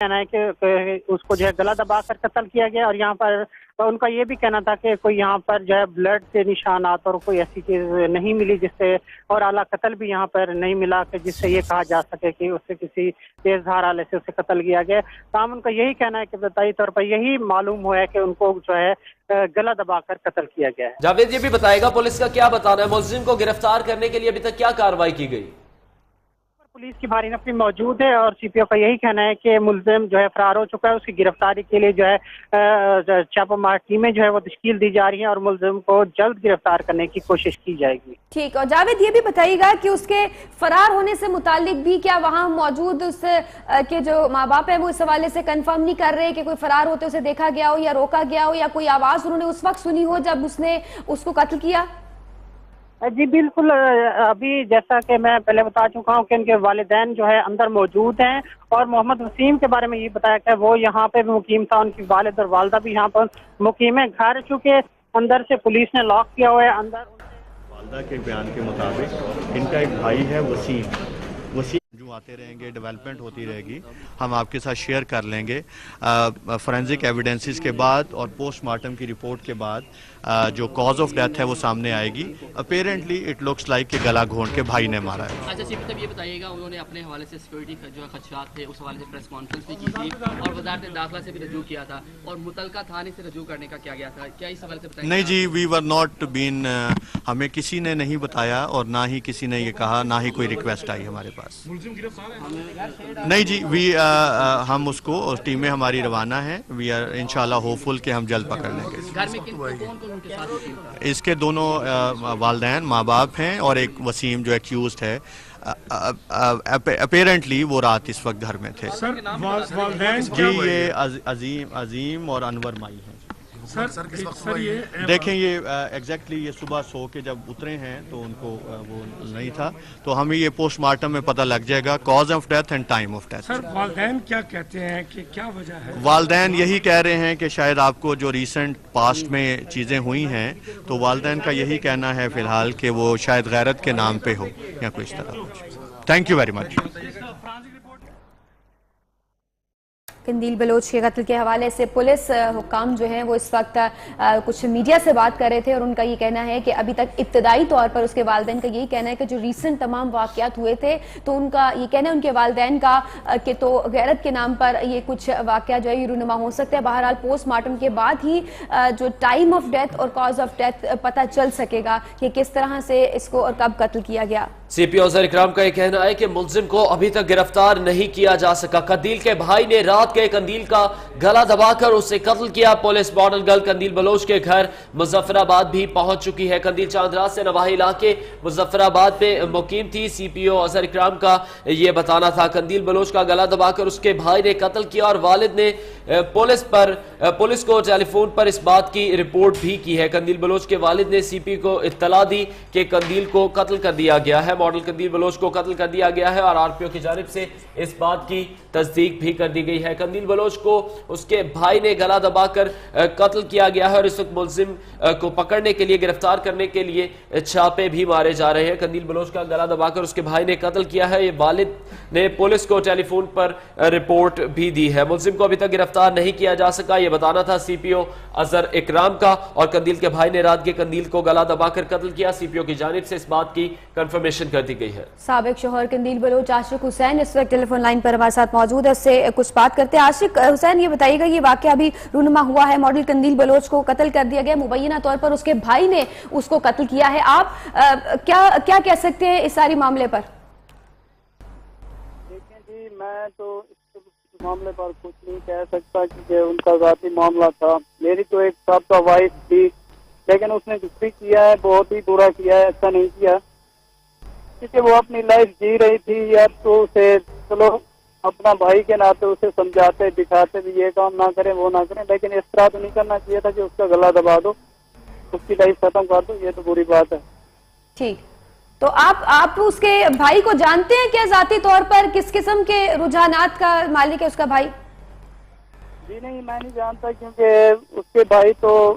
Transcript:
کہنا ہے کہ اس کو جو ہے گلا دبا کر قتل کیا گیا، اور یہاں پر ان کا یہ بھی کہنا تھا کہ کوئی یہاں پر جو ہے بلڈ کے نشانات اور کوئی ایسی چیز نہیں ملی جس سے، اور اعلیٰ قتل بھی یہاں پر نہیں ملا کہ جس سے یہ کہا جا سکے کہ اس سے کسی تیز دھار آلے سے اسے قتل کیا گیا۔ تاہم ان کا یہی کہنا ہے کہ ابتدائی طور پر یہی معلوم ہوا ہے کہ ان کو جو ہے گلا دبا کر قتل کیا گیا ہے۔ جاوید یہ بھی بتائے گا پولیس کا کیا بتانا ہے، ملزم کو گرفتار کرنے کے لیے ابھی تک کیا کارروائی کی گئی؟ پولیس کی بھاری نفری موجود ہے اور سی پی او کا یہی کہنا ہے کہ ملزم جو ہے فرار ہو چکا ہے، اس کی گرفتاری کے لیے جو ہے چھاپہ مار ٹیمیں جو ہے وہ تشکیل دی جا رہی ہیں اور ملزم کو جلد گرفتار کرنے کی کوشش کی جائے گی۔ ٹھیک، اور جاوید یہ بھی بتائیے گا کہ اس کے فرار ہونے سے متعلق بھی کیا وہاں موجود اس کے جو ماں باپ ہیں وہ اس حوالے سے کنفرم نہیں کر رہے کہ کوئی فرار ہوتے اسے دیکھا گیا ہو یا روکا گیا ہو یا کوئی آواز انہوں نے اس وقت سنی ہو جب اس نے اس کو قتل کیا؟ جی بالکل، ابھی جیسا کہ میں پہلے بتا چکا ہوں کہ ان کے والدین جو ہے اندر موجود ہیں، اور محمد وسیم کے بارے میں یہ بتایا کہ وہ یہاں پہ مقیم تھا، ان کی والد اور والدہ بھی یہاں پر مقیم ہے۔ گھر چونکہ اندر سے پولیس نے لاک کیا ہوا ہے، اندر والدہ کے بیان کے مطابق ان کا ایک بھائی ہے وسیم جو آتے رہیں گے، ڈیولپمنٹ ہوتی رہے گی، ہم آپ کے ساتھ شیئر کر لیں گے فورینزک ایویڈنسز کے بعد اور پوسٹ مارٹم کی رپورٹ کے بعد جو کاز آف ڈیتھ ہے وہ سامنے آئے گی۔ اپیرنٹلی اٹ لکس لائک کہ گلا گھونٹ کے بھائی نے مارا ہے۔ اچھا سی پی، یہ بتائیے گا انہوں نے اپنے حوالے سے سیکورٹی جو خدشات تھے اس حوالے سے پریس کانفرنس بھی کی تھی اور وزارت داخلہ سے بھی رجوع کیا تھا، اور متعلقہ تھانے سے رجوع کرنے کا کیا گیا تھا، کیا اس حوالے سے بتائیں؟ نہیں جی، وی ور ناٹ بین، ہمیں کسی نے نہیں بتایا اور نہ ہی کسی نے یہ کہا، نہ ہی کوئی ریکویسٹ آئی ہمارے پاس۔ نہیں جی، ہم اس کو ٹیمیں ہماری روانہ ہیں، وی آر انشاءاللہ ہوپ فل کہ ہم جلد پکڑ لیں گے۔ گھر میں کون کون ان کے ساتھ؟ اس کے دونوں والدین ماں باپ ہیں اور ایک وسیم جو ایکیوزڈ ہے، اپیرنٹلی وہ رات اس وقت گھر میں تھے۔ جی یہ عظیم اور انور مائی ہیں۔ دیکھیں یہ ایگزیکٹلی یہ صبح سو کے جب اترے ہیں تو ان کو وہ نہیں تھا، تو ہمیں یہ پوسٹ مارٹم میں پتہ لگ جائے گا cause of death and time of death. Sir والدین کیا کہتے ہیں کہ کیا وجہ ہے؟ والدین یہی کہہ رہے ہیں کہ شاید آپ کو جو ریسنٹ پاسٹ میں چیزیں ہوئی ہیں تو والدین کا یہی کہنا ہے فی الحال کہ وہ شاید غیرت کے نام پہ ہو یا کوئی اس طرح۔ Thank you very much. Qandeel Baloch کے قتل کے حوالے سے پولیس حکام جو ہیں وہ اس وقت کچھ میڈیا سے بات کر رہے تھے، اور ان کا یہ کہنا ہے کہ ابھی تک ابتدائی طور پر اس کے والدین کا یہی کہنا ہے کہ جو ریسنٹ تمام واقعات ہوئے تھے تو ان کا یہ کہنا ہے ان کے والدین کا کہ تو غیرت کے نام پر یہ کچھ واقعہ جو ہے یہ رونما ہو سکتا ہے۔ بہرحال پوسٹ مارٹم کے بعد ہی جو ٹائم آف ڈیتھ اور کاز آف ڈیتھ پتہ چل سکے گا کہ کس طرح سے اس کو اور کب قتل کیا گیا۔ سی پی او اظہر اکرام کا یہ کہنا ہے کہ ملزم کو ابھی تک گرفتار نہیں کیا جا سکا۔ قندیل کے بھائی نے رات کے قندیل کا گلا دبا کر اسے قتل کیا۔ Police model girl Qandeel Baloch کے گھر مظفر آباد بھی پہنچ چکی ہے۔ قندیل چاندرات سے نواحی علاقے مظفر آباد پہ مقیم تھی۔ سی پی او اظہر اکرام کا یہ بتانا تھا قندیل بلوچ کا گلا دبا کر اس کے بھائی نے قتل کیا، اور والد نے پولیس کو ٹیلی فون پر اس بات کی رپورٹ بھی کی ہے۔ قندیل بلوچ کے والد نے سی پی کو اطلاع دی کہ قندیل کو قتل کر دیا گیا ہے، ماڈل قندیل بلوچ کو قتل کر دیا گیا ہے، اور آر پی او کی جانب سے اس بات کی تصدیق بھی کر دی گئی ہے۔ قندیل بلوچ کو اس کے بھائی نے گلا دبا کر قتل کیا گیا ہے، اور اس وقت ملزم کو پکڑنے کے لیے، گرفتار کرنے کے لیے چھاپے بھی مارے جا رہے ہیں۔ قندیل بلوچ کا گلا دبا کر اس کے بھائی نے قتل کیا ہے، یہ والد نے پولیس کو ٹیلی فون پر رپورٹ بھی دی ہے۔ ملزم کو ابھی تک گرفتار نہیں کیا جا سکا، یہ بتانا تھا سی پی او اظہر اکرام کا، اور قندیل کے بھائی نے رات کے قندیل کو گلا دبا کر قتل کیا۔ سی پی او کی جانب سے اس بات کی کنفرمیشن کر دی گئی ہے۔ سابق شوہر قندیل بلوچ عاشق حسین اس وقت ٹیلی فون لائن پر ہمارے ساتھ موجود ہے، اس سے کچھ بات کرتے ہیں۔ عاشق حسین یہ بتائیے گا یہ واقعہ ابھی رونما ہوا ہے، ماڈل قندیل بلوچ کو قتل کر دیا گیا، مبینہ طور پر اس کے بھائی نے اس کو قتل کیا ہے، آپ کیا کہہ سکتے ہیں اس ساری معاملے پر؟ دیکھیں جی، میں تو اس معاملے پر کچھ نہیں کہہ سکتا کیونکہ ان کا ذاتی معاملہ تھا۔ میری تو ایک سابقہ وائف تھی، لیکن اس نے کچھ بھی کیا ہے بہت ہی برا کیا ہے، اچھا نہیں کیا، کیونکہ وہ اپنی لائف جی رہی تھی یا تو اسے چلو اپنا بھائی کے ناطے اسے سمجھاتے دکھاتے بھی یہ کام نہ کریں وہ نہ کریں، لیکن اس طرح تو نہیں کرنا چاہیے تھا کہ اس کا گلا دبا دو، اس کی لائف ختم کر دو، یہ تو بری بات ہے۔ ٹھیک، تو آپ اس کے بھائی کو جانتے ہیں کیا ذاتی طور پر، کس قسم کے رجحانات کا مالک ہے اس کا بھائی؟ جی نہیں، میں نہیں جانتا، کیونکہ اس کے بھائی تو